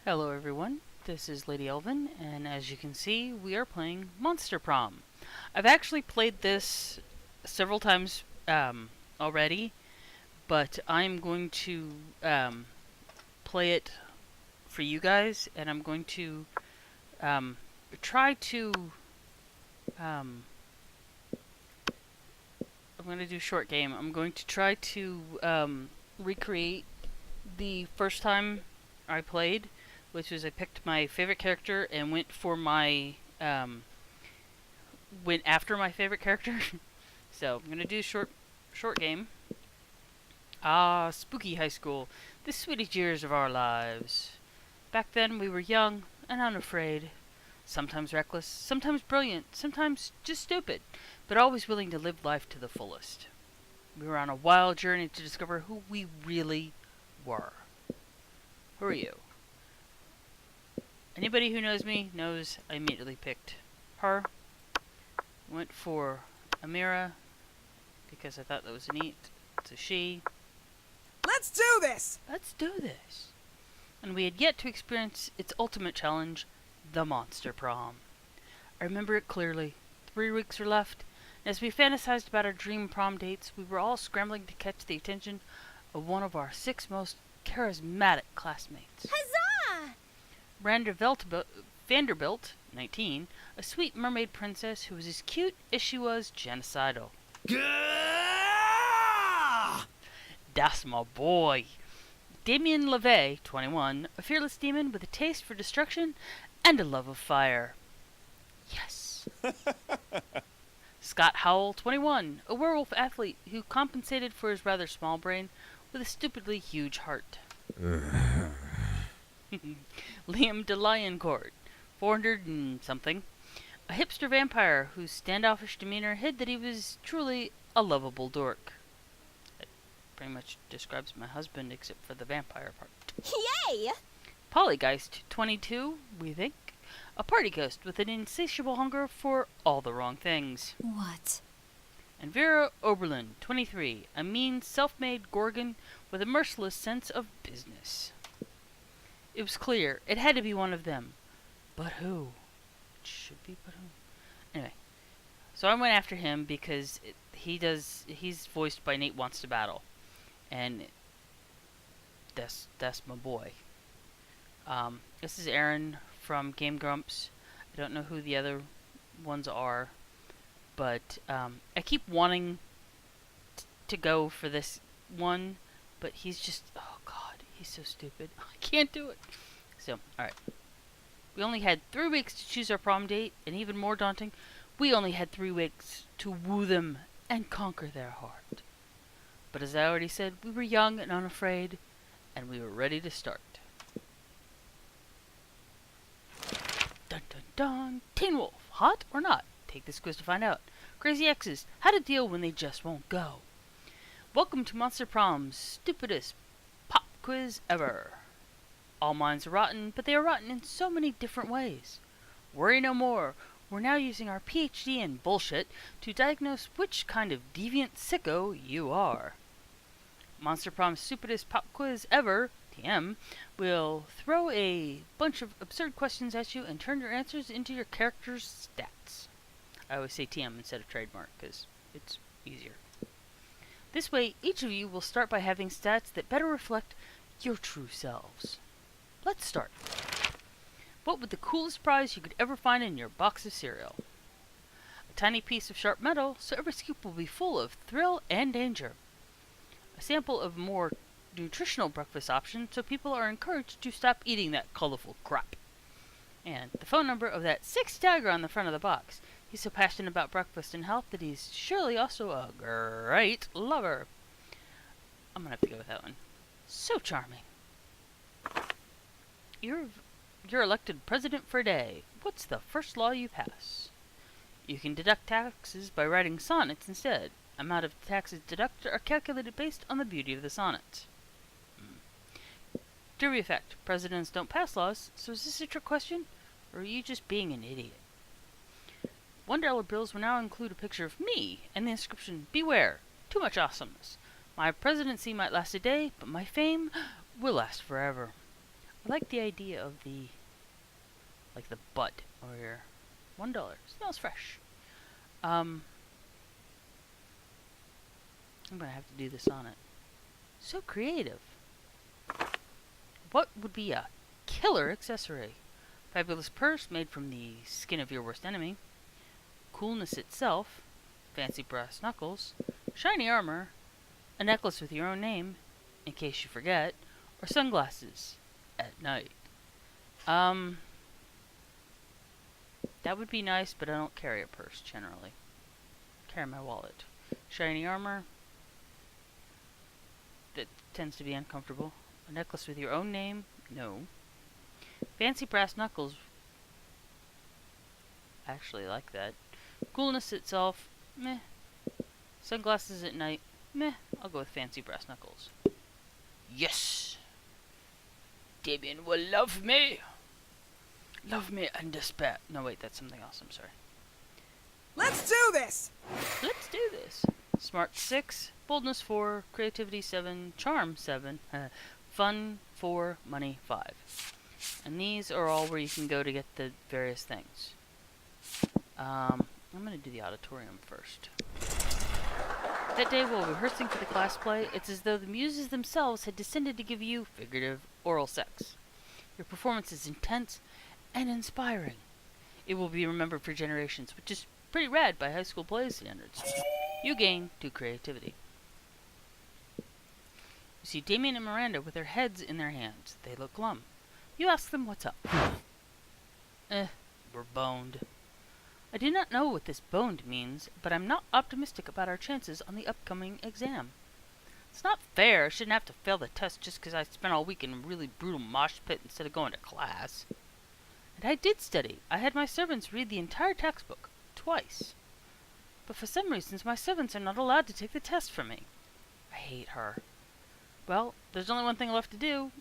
Hello everyone, this is Lady Elvin, and as you can see, we are playing Monster Prom. I've actually played this several times already, but I'm going to play it for you guys, and I'm going to try to... I'm going to do short game. I'm going to try to recreate the first time I played, which was I picked my favorite character and went after my favorite character. So I'm gonna do short game. Spooky high school, the sweetest years of our lives. Back then we were young and unafraid, sometimes reckless, sometimes brilliant, sometimes just stupid, but always willing to live life to the fullest. We were on a wild journey to discover who we really were. Who are you? Anybody who knows me knows I immediately picked her. Went for Amira because I thought that was neat. It's a she. Let's do this! Let's do this! And we had yet to experience its ultimate challenge, the Monster Prom. I remember it clearly. 3 weeks were left, and as we fantasized about our dream prom dates, we were all scrambling to catch the attention of one of our 6 most charismatic classmates. Huzzah! Vanderbilt, 19, a sweet mermaid princess who was as cute as she was genocidal. That's my boy. Damien LeVay, 21, a fearless demon with a taste for destruction and a love of fire. Yes. Scott Howell, 21, a werewolf athlete who compensated for his rather small brain with a stupidly huge heart. Liam DeLioncourt, 400 and something, a hipster vampire whose standoffish demeanor hid that he was truly a lovable dork. That pretty much describes my husband except for the vampire part. Yay! Polygeist, 22, we think, a party ghost with an insatiable hunger for all the wrong things. What? And Vera Oberlin, 23, a mean, self-made gorgon with a merciless sense of business. It was clear. It had to be one of them. But who? It should be but who? Anyway. So I went after him because he's voiced by Nate Wants to Battle. And that's my boy. This is Aaron from Game Grumps. I don't know who the other ones are. But I keep wanting to go for this one. But he's just... Oh, God. He's so stupid. I can't do it. So, alright. We only had 3 weeks to choose our prom date, and even more daunting, we only had 3 weeks to woo them and conquer their heart. But as I already said, we were young and unafraid, and we were ready to start. Dun dun dun! Teen Wolf, hot or not? Take this quiz to find out. Crazy Exes, how to deal when they just won't go. Welcome to Monster Prom's stupidest pop quiz ever. All minds are rotten, but they are rotten in so many different ways. Worry no more. We're now using our PhD in bullshit to diagnose which kind of deviant sicko you are. Monster Prom's stupidest pop quiz ever, TM, will throw a bunch of absurd questions at you and turn your answers into your character's stats. I always say TM instead of trademark because it's easier. This way, each of you will start by having stats that better reflect your true selves. Let's start. What would the coolest prize you could ever find in your box of cereal? A tiny piece of sharp metal, so every scoop will be full of thrill and danger. A sample of more nutritional breakfast options, so people are encouraged to stop eating that colorful crap. And the phone number of that 6 tiger on the front of the box. He's so passionate about breakfast and health that he's surely also a great lover. I'm gonna have to go with that one. So charming. You're elected president for a day. What's the first law you pass? You can deduct taxes by writing sonnets instead. Amount of taxes deducted are calculated based on the beauty of the sonnet. Derby effect. Presidents don't pass laws, so is this a trick question? Or are you just being an idiot? $1 bills will now include a picture of me and the inscription, "Beware, too much awesomeness. My presidency might last a day, but my fame will last forever." I like the idea of the butt over here. $1. Smells fresh. I'm gonna have to do this on it. So creative. What would be a killer accessory? Fabulous purse made from the skin of your worst enemy. Coolness itself. Fancy brass knuckles. Shiny armor. A necklace with your own name, in case you forget. Or sunglasses at night. That would be nice, but I don't carry a purse generally. Carry my wallet. Shiny armor. That tends to be uncomfortable. A necklace with your own name? No. Fancy brass knuckles. I actually like that. Coolness itself? Meh. Sunglasses at night? Meh. I'll go with fancy brass knuckles. Yes! Damien will love me! Love me and despair. No, wait, that's something else. I'm sorry. Let's do this! Let's do this. Smart 6, boldness 4, creativity 7, charm 7, fun 4, money 5. And these are all where you can go to get the various things. I'm going to do the auditorium first. That day while rehearsing for the class play, it's as though the muses themselves had descended to give you figurative oral sex. Your performance is intense and inspiring. It will be remembered for generations, which is pretty rad by high school play standards. You gain 2 creativity. You see Damien and Miranda with their heads in their hands. They look glum. You ask them what's up. We're boned. I do not know what this boned means, but I'm not optimistic about our chances on the upcoming exam. It's not fair. I shouldn't have to fail the test just because I spent all week in a really brutal mosh pit instead of going to class. And I did study. I had my servants read the entire textbook, twice. But for some reasons, my servants are not allowed to take the test from me. I hate her. Well, there's only one thing left to do.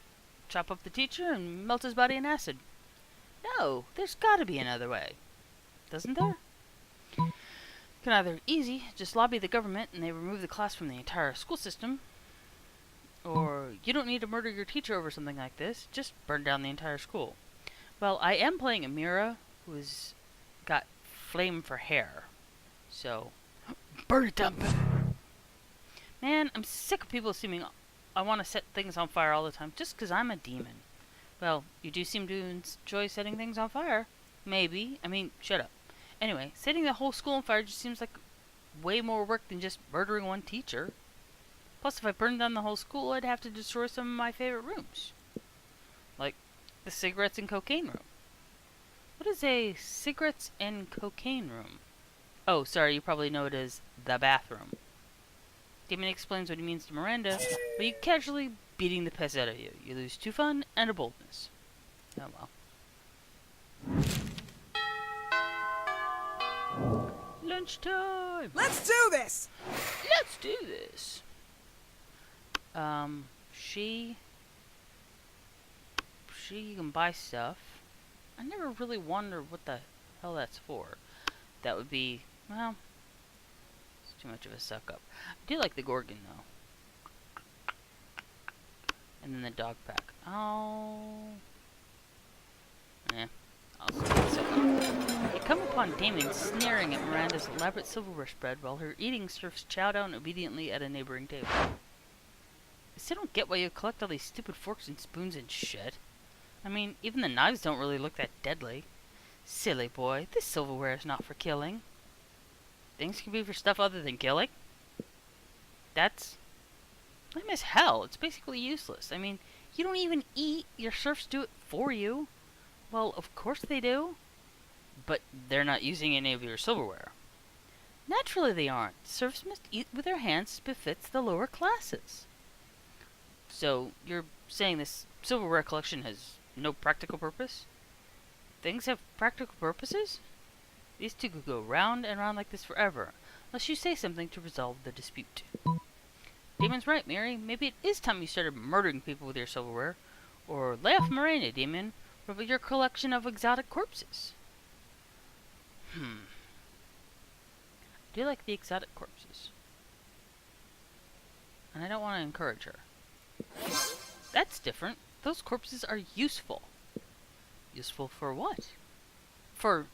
Chop up the teacher and melt his body in acid. No, there's gotta be another way. Doesn't there? Can either easy, just lobby the government and they remove the class from the entire school system. Or you don't need to murder your teacher over something like this, just burn down the entire school. Well, I am playing Amira, who's got flame for hair. So, burn it down. Man, I'm sick of people assuming I want to set things on fire all the time just because I'm a demon. Well, you do seem to enjoy setting things on fire. Maybe. I mean, shut up. Anyway, setting the whole school on fire just seems like way more work than just murdering one teacher. Plus, if I burned down the whole school, I'd have to destroy some of my favorite rooms. Like the cigarettes and cocaine room. What is a cigarettes and cocaine room? Oh, sorry, you probably know it as the bathroom. Damon explains what he means to Miranda, but you casually beating the piss out of you. You lose 2 fun and a boldness. Oh well. Lunchtime! Let's do this! Let's do this! She can buy stuff. I never really wondered what the hell that's for. That would be, well, it's too much of a suck up. I do like the Gorgon though. And then the dog pack. I'll suck up. You come upon Damon sneering at Miranda's elaborate silverware spread while her eating serfs chow down obediently at a neighboring table. I still don't get why you collect all these stupid forks and spoons and shit. I mean, even the knives don't really look that deadly. Silly boy, this silverware is not for killing. Things can be for stuff other than killing. That's lame as hell. It's basically useless. I mean, you don't even eat. Your serfs do it for you. Well, of course they do. But they're not using any of your silverware. Naturally they aren't. Serfs must eat with their hands as befits the lower classes. So, you're saying this silverware collection has no practical purpose? Things have practical purposes? These two could go round and round like this forever, unless you say something to resolve the dispute. Damon's right, Mary. Maybe it is time you started murdering people with your silverware. Or lay off Miranda, Damon. What about your collection of exotic corpses? I do like the exotic corpses. And I don't want to encourage her. That's different. those corpses are useful. Useful for what? For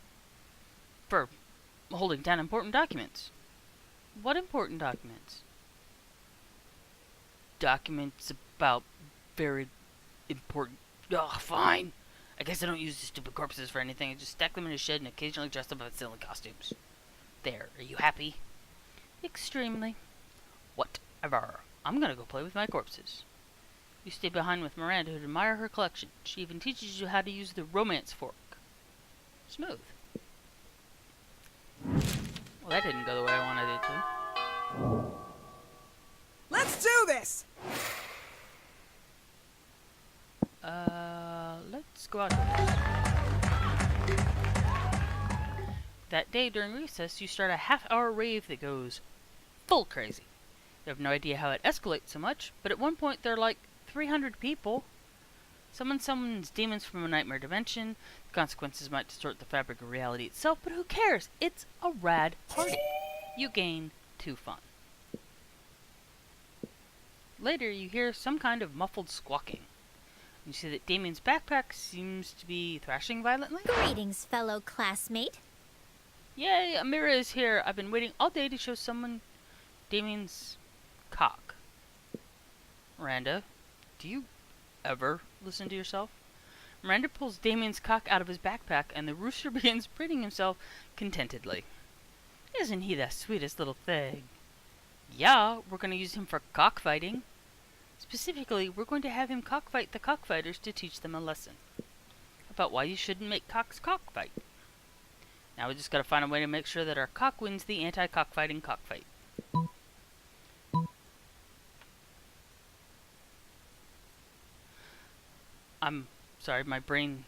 holding down important documents. What important documents? Documents about very important... Ugh, fine. I guess I don't use the stupid corpses for anything. I just stack them in a shed and occasionally dress them up in silly costumes. There, are you happy? Extremely. Whatever. I'm gonna go play with my corpses. You stay behind with Miranda to admire her collection. She even teaches you how to use the romance fork. Smooth. Well, that didn't go the way I wanted it to. Let's do this! Let's go outdoors. That day during recess, you start a half-hour rave that goes full crazy. You have no idea how it escalates so much, but at one point there are like 300 people. Someone summons demons from a nightmare dimension. The consequences might distort the fabric of reality itself, but who cares? It's a rad party. You gain 2 fun. Later, you hear some kind of muffled squawking. You see that Damien's backpack seems to be thrashing violently. Greetings, fellow classmate. Yay, Amira is here. I've been waiting all day to show someone Damien's cock. Miranda, do you ever listen to yourself? Miranda pulls Damien's cock out of his backpack and the rooster begins preening himself contentedly. Isn't he the sweetest little thing? Yeah, we're going to use him for cockfighting. Specifically, we're going to have him cockfight the cockfighters to teach them a lesson about why you shouldn't make cocks cockfight. Now we just gotta find a way to make sure that our cock wins the anti-cockfighting cockfight. I'm sorry, my brain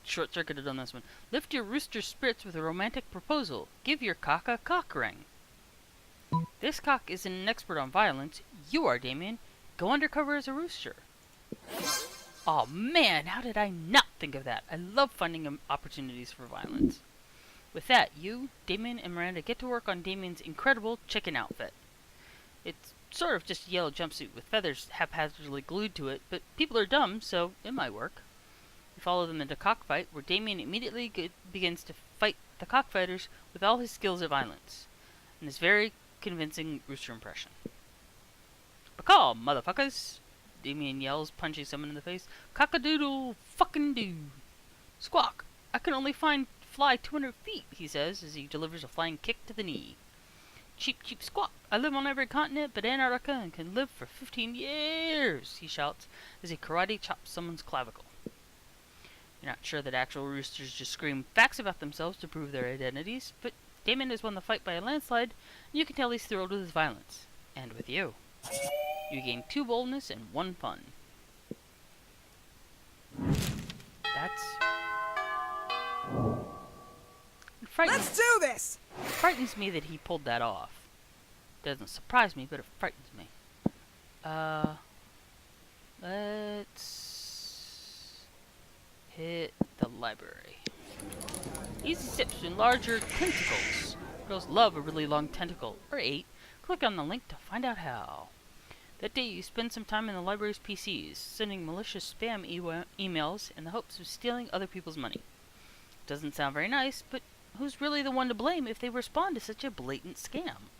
short-circuited on this one. Lift your rooster's spirits with a romantic proposal. Give your cock a cock ring. This cock isn't an expert on violence. You are, Damien. Go undercover as a rooster. Oh man, how did I not think of that? I love finding opportunities for violence. With that, you, Damien, and Miranda get to work on Damien's incredible chicken outfit. It's sort of just a yellow jumpsuit with feathers haphazardly glued to it, but people are dumb, so it might work. You follow them into cockfight, where Damien immediately begins to fight the cockfighters with all his skills of violence, and his very convincing rooster impression. Bacaw, motherfuckers! Damien yells, punching someone in the face. Cock-a-doodle fucking doo! Squawk! I can only fly 200 feet, he says, as he delivers a flying kick to the knee. Cheap, cheap squawk! I live on every continent but Antarctica and can live for 15 years, he shouts, as he karate chops someone's clavicle. You're not sure that actual roosters just scream facts about themselves to prove their identities, but Damien has won the fight by a landslide, and you can tell he's thrilled with his violence. And with you. You gain 2 boldness and 1 fun. That's... Let's do this! It frightens me that he pulled that off. Doesn't surprise me, but it frightens me. Let's hit the library. Easy steps to enlarge your tentacles. Girls love a really long tentacle, or 8. Click on the link to find out how. That day you spend some time in the library's PCs, sending malicious spam emails in the hopes of stealing other people's money. Doesn't sound very nice, but who's really the one to blame if they respond to such a blatant scam?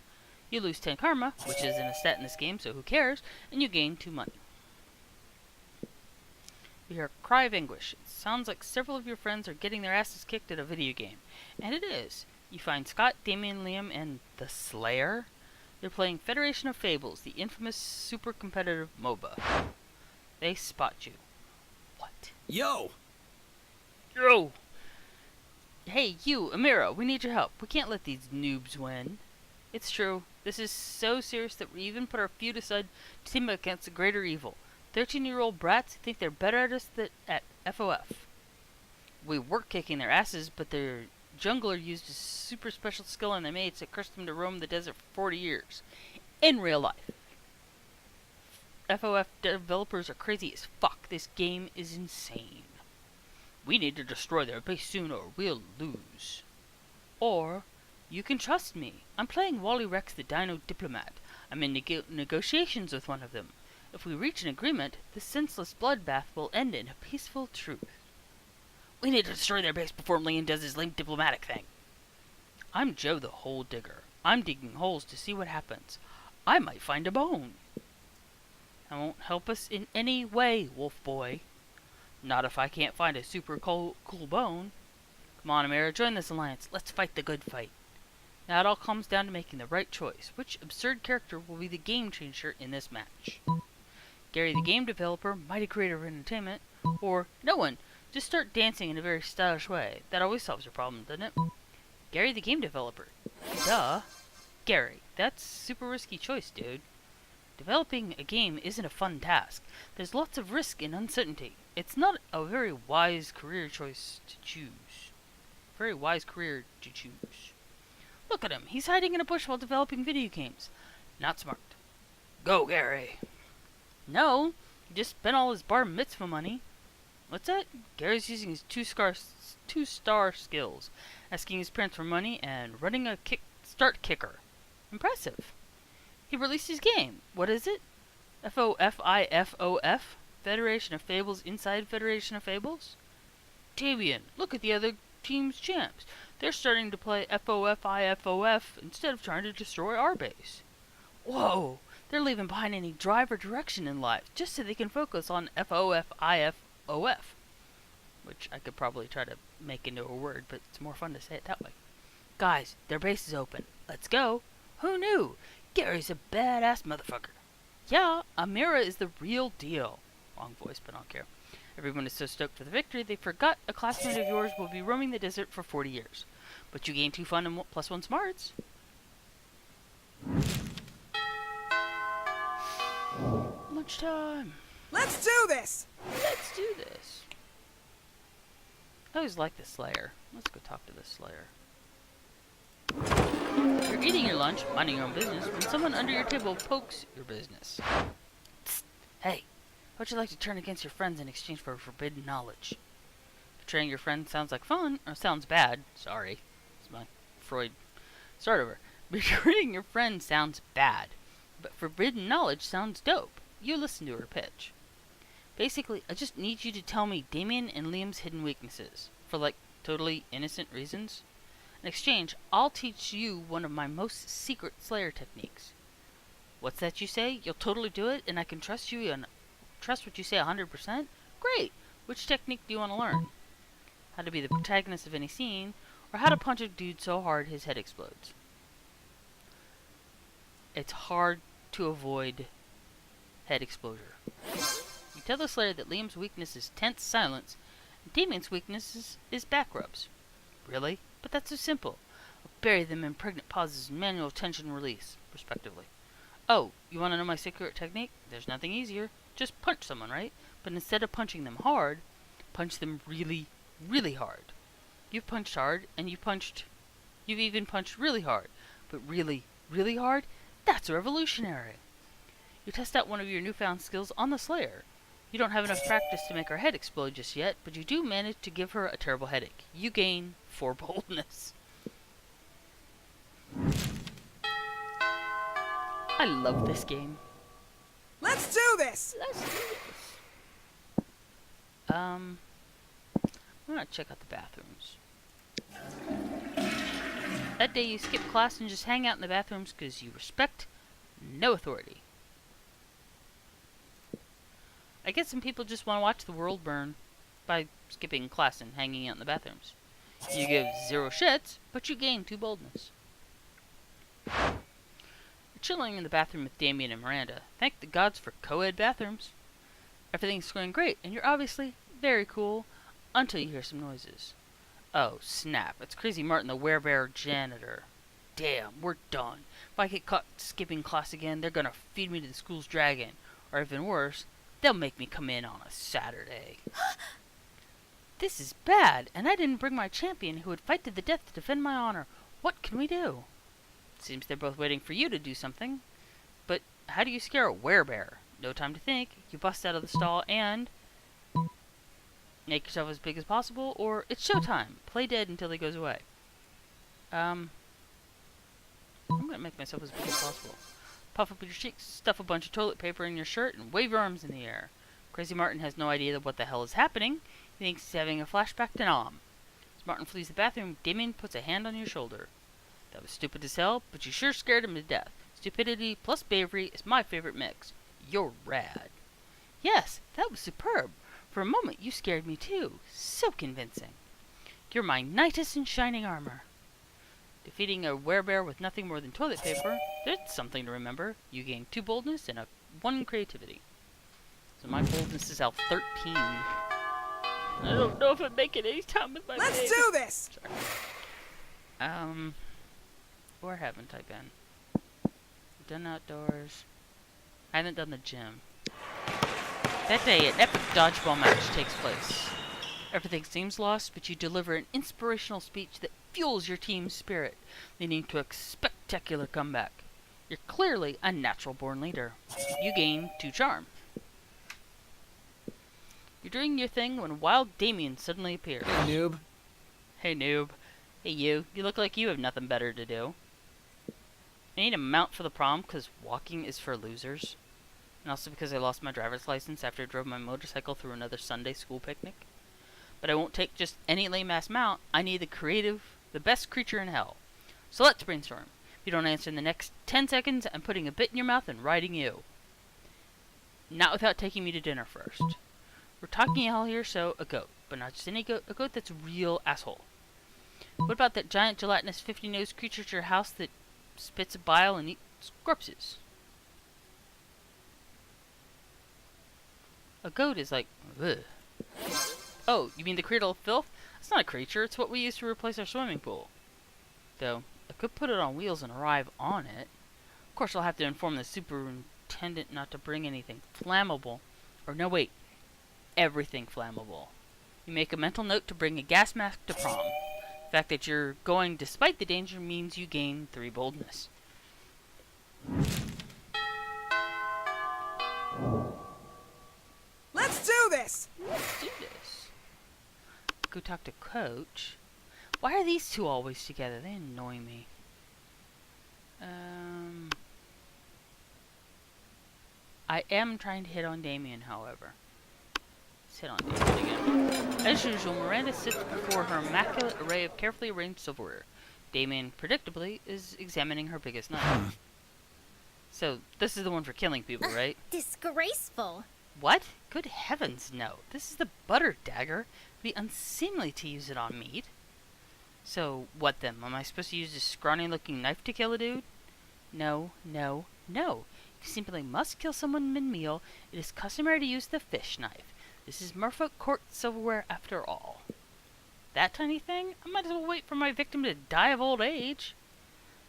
You lose 10 karma, which isn't a stat in this game, so who cares, and you gain 2 money. You hear a cry of anguish. It sounds like several of your friends are getting their asses kicked at a video game. And it is. You find Scott, Damien, Liam, and the Slayer. They're playing Federation of Fables, the infamous super competitive MOBA. They spot you. What? Yo! Yo! Hey, you, Amira, we need your help. We can't let these noobs win. It's true. This is so serious that we even put our feud aside to team up against a greater evil. 13-year-old brats who think they're better at us than at FOF. We were kicking their asses, but their jungler used a super special skill on their mates that cursed them to roam the desert for 40 years. In real life. FOF developers are crazy as fuck. This game is insane. We need to destroy their base soon or we'll lose. Or, you can trust me. I'm playing Wally Rex the Dino Diplomat. I'm in negotiations with one of them. If we reach an agreement, this senseless bloodbath will end in a peaceful truce. We need to destroy their base before Liam does his lame diplomatic thing. I'm Joe the Hole Digger. I'm digging holes to see what happens. I might find a bone. That won't help us in any way, Wolf Boy. Not if I can't find a super cool bone. Come on, Amira, join this alliance. Let's fight the good fight. Now it all comes down to making the right choice. Which absurd character will be the game changer in this match? Gary the game developer, mighty creator of entertainment, or no one. Just start dancing in a very stylish way. That always solves your problem, doesn't it? Gary the game developer. Duh. Gary, that's super risky choice, dude. Developing a game isn't a fun task. There's lots of risk and uncertainty. It's not a very wise career choice to choose. Very wise career to choose. Look at him. He's hiding in a bush while developing video games. Not smart. Go, Gary. No. He just spent all his bar mitzvah money. What's that? Gary's using his two-star skills. Asking his parents for money and running a start kicker. Impressive. He released his game. What is it? FOFIFOF? Federation of Fables inside Federation of Fables? Davian, look at the other team's champs. They're starting to play FOFIFOF instead of trying to destroy our base. Whoa! They're leaving behind any drive or direction in life just so they can focus on FOFIFOF. Which I could probably try to make into a word, but it's more fun to say it that way. Guys, their base is open. Let's go. Who knew? Gary's a badass motherfucker. Yeah, Amira is the real deal. Wrong voice, but I don't care. Everyone is so stoked for the victory, they forgot a classmate of yours will be roaming the desert for 40 years. But you gain 2 fun and +1 smarts. Lunchtime. Let's do this! Let's do this. I always like the Slayer. Let's go talk to the Slayer. You're eating your lunch, minding your own business, when someone under your table pokes your business. Psst. Hey, how'd you like to turn against your friends in exchange for forbidden knowledge? Betraying your friend sounds like fun, or sounds bad. Sorry. It's my Freud. Start over. Betraying your friend sounds bad, but forbidden knowledge sounds dope. You listen to her pitch. Basically, I just need you to tell me Damien and Liam's hidden weaknesses, for like totally innocent reasons. In exchange, I'll teach you one of my most secret Slayer techniques. What's that you say? You'll totally do it, and I can trust you and trust what you say 100%? Great! Which technique do you want to learn? How to be the protagonist of any scene, or how to punch a dude so hard his head explodes? It's hard to avoid head exposure. You tell the Slayer that Liam's weakness is tense silence, and Damien's weakness is back rubs. Really? But that's so simple. I'll bury them in pregnant pauses and manual tension release, respectively. Oh, you want to know my secret technique? There's nothing easier. Just punch someone, right? But instead of punching them hard, punch them really, really hard. You've punched hard, and you've even punched really hard. But really, really hard? That's revolutionary. You test out one of your newfound skills on the Slayer. You don't have enough practice to make her head explode just yet, but you do manage to give her a terrible headache. You gain 4 boldness. I love this game. Let's do this! Let's do this. I'm gonna check out the bathrooms. That day you skip class and just hang out in the bathrooms because you respect no authority. I guess some people just want to watch the world burn by skipping class and hanging out in the bathrooms. You give 0 shits, but you gain 2 boldness. You're chilling in the bathroom with Damien and Miranda. Thank the gods for co-ed bathrooms. Everything's going great, and you're obviously very cool until you hear some noises. Oh, snap. It's Crazy Martin, the werebear janitor. Damn, we're done. If I get caught skipping class again, they're gonna feed me to the school's dragon. Or even worse, they'll make me come in on a Saturday. This is bad, and I didn't bring my champion who would fight to the death to defend my honor. What can we do? Seems they're both waiting for you to do something. But how do you scare a werebear? No time to think. You bust out of the stall and make yourself as big as possible, or it's showtime. Play dead until he goes away. I'm gonna make myself as big as possible. Puff up your cheeks, stuff a bunch of toilet paper in your shirt, and wave your arms in the air. Crazy Martin has no idea what the hell is happening. He thinks he's having a flashback to Nom. As Martin flees the bathroom, Damien puts a hand on your shoulder. That was stupid as hell, but you sure scared him to death. Stupidity plus bravery is my favorite mix. You're rad. Yes, that was superb. For a moment, you scared me too. So convincing. You're my knightus in shining armor. Defeating a werebear with nothing more than toilet paper, that's something to remember. You gain 2 boldness and 1 creativity. So my boldness is out 13. I don't know if I'm making any time with my Let's name. do this! Sorry. Where haven't I been? Done outdoors. I haven't done the gym. That day, an epic dodgeball match takes place. Everything seems lost, but you deliver an inspirational speech that fuels your team's spirit, leading to a spectacular comeback. You're clearly a natural-born leader. You gain 2 charm. You're doing your thing when wild Damien suddenly appears. Hey, noob. Hey, noob. Hey, you. You look like you have nothing better to do. I need a mount for the prom because walking is for losers. And also because I lost my driver's license after I drove my motorcycle through another Sunday school picnic. But I won't take just any lame-ass mount. I need the best creature in hell. So let's brainstorm. If you don't answer in the next 10 seconds, I'm putting a bit in your mouth and riding you. Not without taking me to dinner first. We're talking hell here, so a goat. But not just any goat, a goat that's a real asshole. What about that giant gelatinous 50-nosed creature at your house that spits bile and eats corpses? A goat is like, ugh. Oh, you mean the cradle of filth? It's not a creature, it's what we use to replace our swimming pool. Though, I could put it on wheels and arrive on it. Of course, I'll have to inform the superintendent not to bring anything flammable. Or no, wait. Everything flammable. You make a mental note to bring a gas mask to prom. The fact that you're going despite the danger means you gain 3 boldness. Let's do this! Let's do this. Go talk to Coach. Why are these two always together? They annoy me. I am trying to hit on Damien, however. Let's hit on Damien again. As usual, Miranda sits before her immaculate array of carefully arranged silverware. Damien, predictably, is examining her biggest knife. So, this is the one for killing people, right? Disgraceful. What? Good heavens, no. This is the butter dagger. It'd be unseemly to use it on meat. So, what then? Am I supposed to use this scrawny-looking knife to kill a dude? No, no, no. If you simply must kill someone mid-meal, it is customary to use the fish knife. This is Merfolk court silverware after all. That tiny thing? I might as well wait for my victim to die of old age.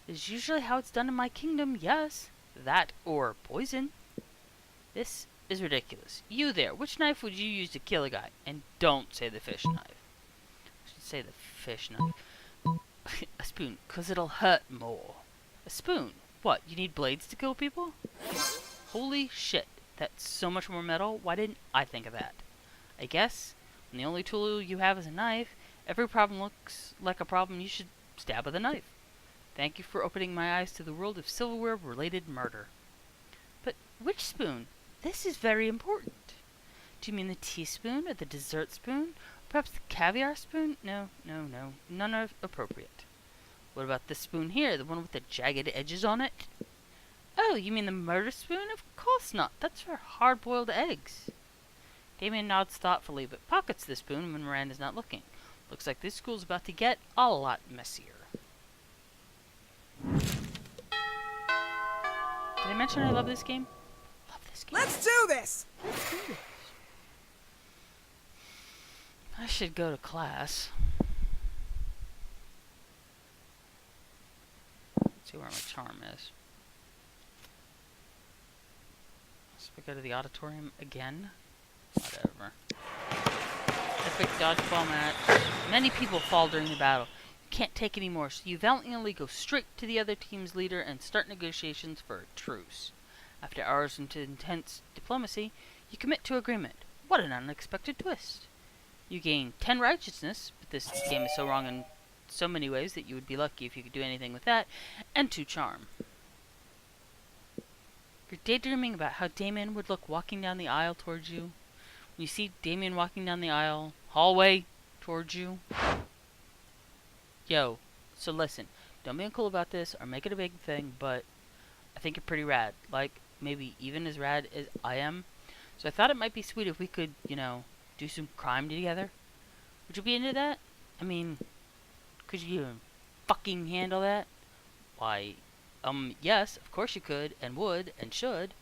Is usually how it's done in my kingdom, yes. That or poison. This is ridiculous. You there, which knife would you use to kill a guy? And don't say the fish knife. I should say the fish knife. A spoon, 'cause it'll hurt more. A spoon? What, you need blades to kill people? Holy shit, that's so much more metal. Why didn't I think of that? I guess, when the only tool you have is a knife, every problem looks like a problem you should stab with a knife. Thank you for opening my eyes to the world of silverware-related murder. But which spoon? This is very important. Do you mean the teaspoon or the dessert spoon? Perhaps the caviar spoon? No, no, no. None are appropriate. What about this spoon here, the one with the jagged edges on it? Oh, you mean the murder spoon? Of course not. That's for hard-boiled eggs. Damien nods thoughtfully, but pockets the spoon when Miranda's not looking. Looks like this school's about to get a lot messier. Did I mention I love this game? Love this game. Let's do this! Let's do this. I should go to class. Let's see where my charm is. So we go to the auditorium again. Whatever. Epic dodgeball match. Many people fall during the battle. You can't take any more, so you valiantly go straight to the other team's leader and start negotiations for a truce. After hours into intense diplomacy, you commit to agreement. What an unexpected twist. You gain 10 righteousness, but this game is so wrong in so many ways that you would be lucky if you could do anything with that, and 2 charm. You're daydreaming about how Damien would look walking down the aisle towards you. When you see Damien walking down the aisle, hallway, towards you. Yo, so listen, don't be uncool about this or make it a big thing, but I think you're pretty rad. Like, maybe even as rad as I am. So I thought it might be sweet if we could, do some crime together. Would you be into that? I mean, could you even fucking handle that? Why, yes, of course you could, and would, and should.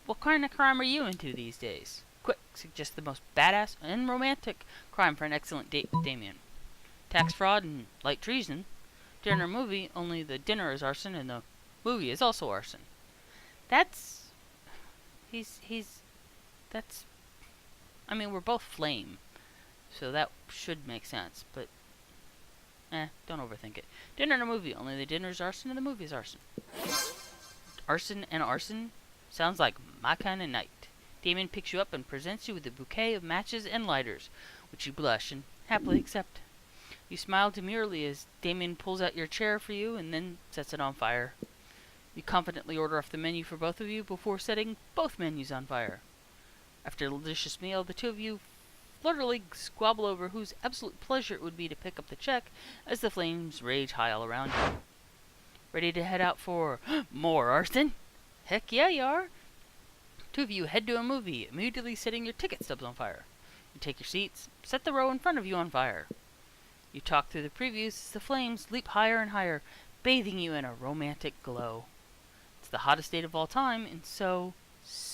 What kind of crime are you into these days? Quick, suggest the most badass and romantic crime for an excellent date with Damien. Tax fraud and light treason. Dinner movie, only the dinner is arson and the movie is also arson. That's... That's... I mean, we're both flame, so that should make sense, but... don't overthink it. Dinner and a movie, only the dinner is arson and the movie is arson. Arson and arson? Sounds like my kind of night. Damien picks you up and presents you with a bouquet of matches and lighters, which you blush and happily accept. You smile demurely as Damien pulls out your chair for you and then sets it on fire. You confidently order off the menu for both of you before setting both menus on fire. After a delicious meal, the two of you flirtily squabble over whose absolute pleasure it would be to pick up the check as the flames rage high all around you. Ready to head out for more arson? Heck yeah, you are. Two of you head to a movie, immediately setting your ticket stubs on fire. You take your seats, set the row in front of you on fire. You talk through the previews as the flames leap higher and higher, bathing you in a romantic glow. It's the hottest date of all time in so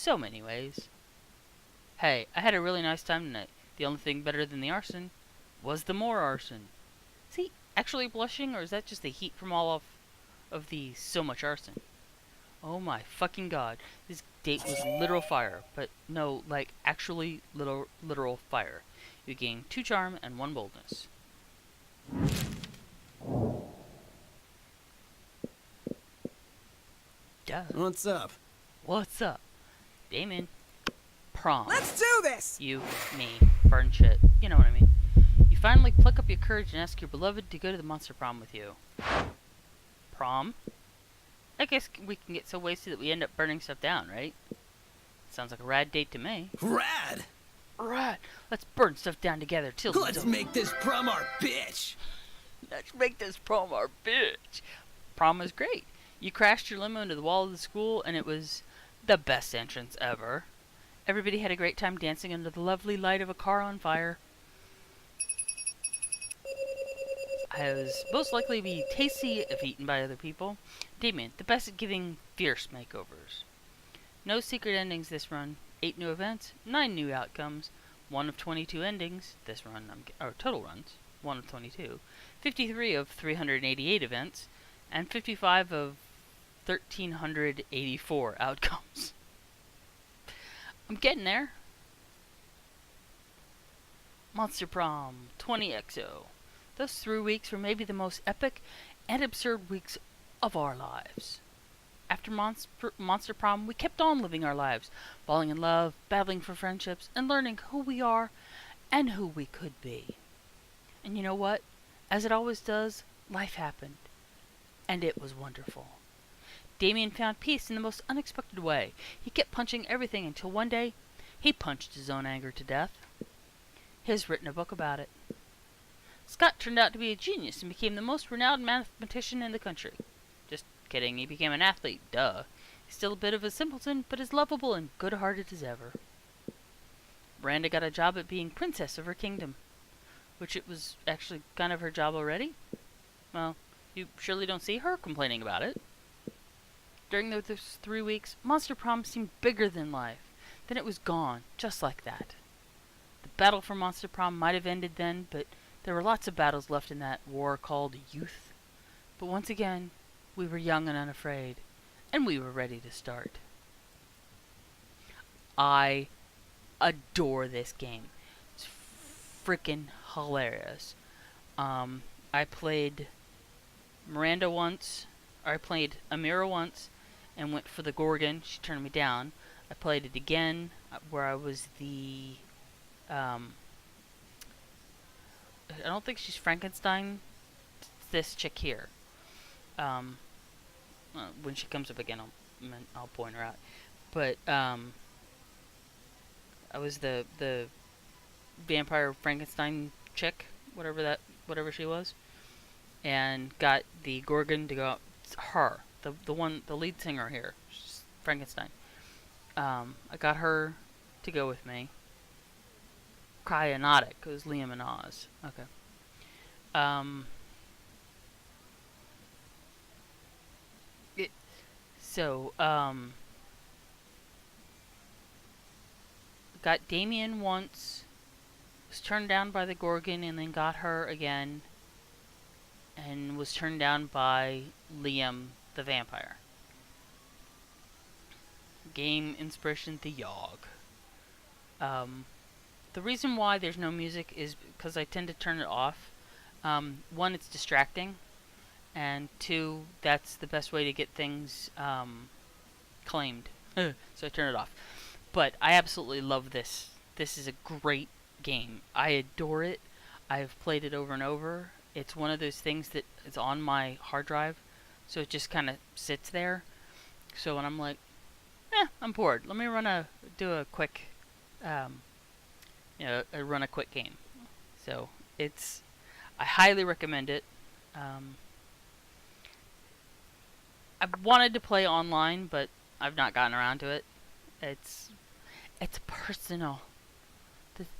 many ways. Hey, I had a really nice time tonight. The only thing better than the arson was the more arson. Is he actually blushing, or is that just the heat from all of the so much arson? Oh my fucking god. This date was literal fire, but no, like actually literal fire. You gain 2 charm and 1 boldness. Duh. What's up? What's up? Damien. Prom. Let's do this! You, me, burn shit. You know what I mean. You finally pluck up your courage and ask your beloved to go to the monster prom with you. Prom? I guess we can get so wasted that we end up burning stuff down, right? Sounds like a rad date to me. Rad! Rad! Let's burn stuff down together till... Let's make this prom our bitch! Let's make this prom our bitch! Prom is great. You crashed your limo into the wall of the school, and it was the best entrance ever. Everybody had a great time dancing under the lovely light of a car on fire. I was most likely to be tasty if eaten by other people. Damien, the best at giving fierce makeovers. No secret endings this run. 8 new events, 9 new outcomes, 1 of 22 endings this run, or total runs, 1 of 22, 53 of 388 events, and 55 of 1,384 outcomes. I'm getting there. Monster Prom 20XO. Those 3 weeks were maybe the most epic and absurd weeks of our lives. After Monster Prom, we kept on living our lives, falling in love, battling for friendships, and learning who we are and who we could be. And you know what? As it always does, life happened. And it was wonderful. Damien found peace in the most unexpected way. He kept punching everything until one day, he punched his own anger to death. He has written a book about it. Scott turned out to be a genius and became the most renowned mathematician in the country. Just kidding, he became an athlete, duh. He's still a bit of a simpleton, but as lovable and good-hearted as ever. Miranda got a job at being princess of her kingdom, which it was actually kind of her job already. Well, you surely don't see her complaining about it. During those 3 weeks, Monster Prom seemed bigger than life. Then it was gone, just like that. The battle for Monster Prom might have ended then, but there were lots of battles left in that war called youth. But once again, we were young and unafraid, and we were ready to start. I adore this game. It's freaking hilarious. I played Miranda once, or I played Amira once, and went for the Gorgon. She turned me down. I played it again, where I was the, I don't think she's Frankenstein. It's this chick here. When she comes up again, I'll and I'll point her out. But I was the vampire Frankenstein chick, whatever she was, and got the Gorgon to go out. It's her, the lead singer here, she's Frankenstein. I got her to go with me. Cryonotic, it was Liam and Oz. Okay. So, got Damien once, was turned down by the Gorgon, and then got her again, and was turned down by Liam the vampire. Game inspiration, the Yogg. The reason why there's no music is because I tend to turn it off. One, it's distracting, and two, that's the best way to get things claimed. So I turn it off. But I absolutely love this. This is a great game. I adore it. I've played it over and over. It's one of those things that is on my hard drive, so it just kind of sits there. So when I'm like, I'm bored, let me do a quick, run a quick game. So I highly recommend it. I've wanted to play online, but I've not gotten around to it. It's personal.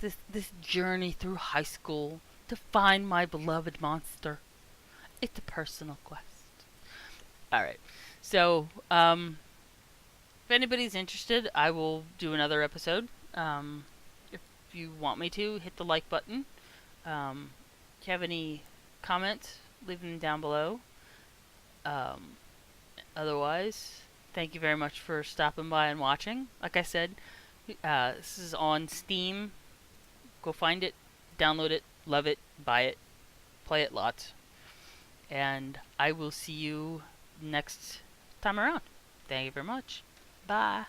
This journey through high school to find my beloved monster. It's a personal quest. All right. So, if anybody's interested, I will do another episode. If you want me to, hit the like button. If you have any comments, leave them down below. Otherwise, thank you very much for stopping by and watching. Like I said, this is on Steam. Go find it, download it, love it, buy it, play it lots. And I will see you next time around. Thank you very much. Bye.